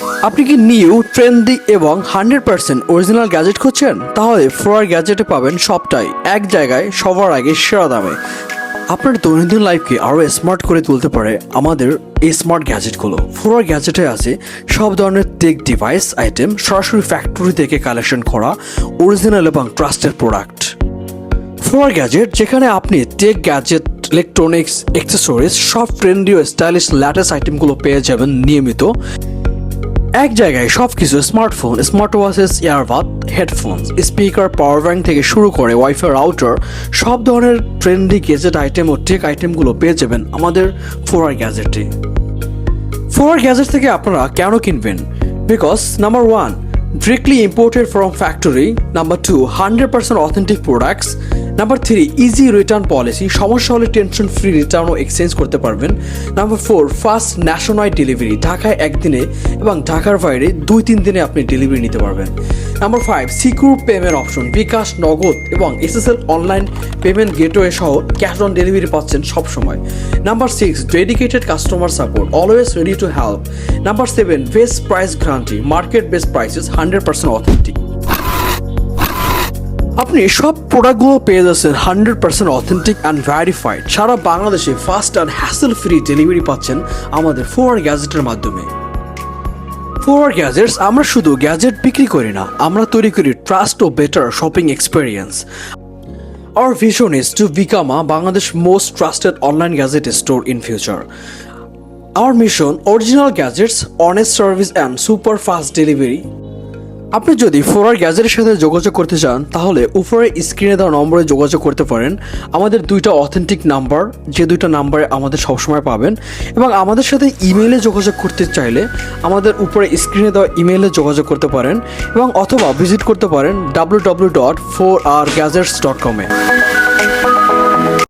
আপনি কি new trendy এবং 100% অরিজিনাল গ্যাজেট খুঁজছেন? তাহলে ফোর গ্যাজেটে পাবেন সবটাই এক জায়গায় সবার আগে সেরা দামে। আপনার দৈনন্দিন লাইফকে আরও স্মার্ট করে তুলতে পারে আমাদের এই স্মার্ট গ্যাজেটগুলো। ফোর গ্যাজেটে আছে সব ধরনের টেক ডিভাইস আইটেম, সরাসরি ফ্যাক্টরি থেকে কালেকশন করা অরিজিনাল এবং ট্রাস্টেড প্রোডাক্ট। ফোর গ্যাজেট, যেখানে আপনি টেক গ্যাজেট, ইলেকট্রনিক্স, অ্যাক্সেসরিজ, সব ট্রেন্ডি ও স্টাইলিশ ল্যাটেস্ট আইটেমগুলো পেয়ে যাবেন নিয়মিত এক জায়গায়। সব কিছু smartphone, smart watches, earbud, headphone, speaker, power bank থেকে শুরু করে ওয়াইফাই রাউটার, সব ধরনের ট্রেন্ডি গ্যাজেট আইটেম ও টেক আইটেমগুলো পেয়ে যাবেন আমাদের ফোর গ্যাজেটে। ফোর গ্যাজেট থেকে আপনারা কেন কিনবেন? Because number 1, directly imported from factory. Number 2, 100% authentic products. Number 3, easy return policy. সমস্যা হলে টেনশন ফ্রি রিটার্ন ও এক্সচেঞ্জ করতে পারবেন। Number 4, fast national delivery. ঢাকায় একদিনে এবং ঢাকার বাইরে 2-3 দিনে আপনি ডেলিভারি নিতে পারবেন। Number 5, secure payment option. BKash, Nagad এবং এসএসএল অনলাইন পেমেন্ট গেটওয়ে সহ ক্যাশ অন ডেলিভারি পাচ্ছেন সবসময়। Number 6, dedicated customer support, always ready to help. Number 7, best price guarantee, market best prices, 100% authentic. আপনি সব প্রোডাক্টগুলো পেয়ে যাচ্ছেন 100% অথেন্টিক অ্যান্ড ভ্যারিফাইড। সারা বাংলাদেশে fast and hassle free delivery পাচ্ছেন আমাদের ফোর গ্যাজেটের মাধ্যমে। ফোর গ্যাজেটস, আমরা শুধু গ্যাজেট বিক্রি করি না, আমরা তৈরি করি ট্রাস্ট ও better shopping experience. Our vision is to become a Bangladesh most trusted online gadget store in future. Our mission, original gadgets, honest service and super fast delivery. আপনি যদি ফোর গ্যাজেটের সাথে যোগাযোগ করতে চান তাহলে উপরে স্ক্রিনে দেওয়া নম্বরে যোগাযোগ করতে পারেন। আমাদের 2টা অথেন্টিক নাম্বার, যে 2টা নাম্বারে আমাদের সবসময় পাবেন, এবং আমাদের সাথে ইমেইলে যোগাযোগ করতে চাইলে আমাদের উপরে স্ক্রিনে দেওয়া ইমেইলে যোগাযোগ করতে পারেন এবং অথবা ভিজিট করতে পারেন www.4rgadgets.com-এ।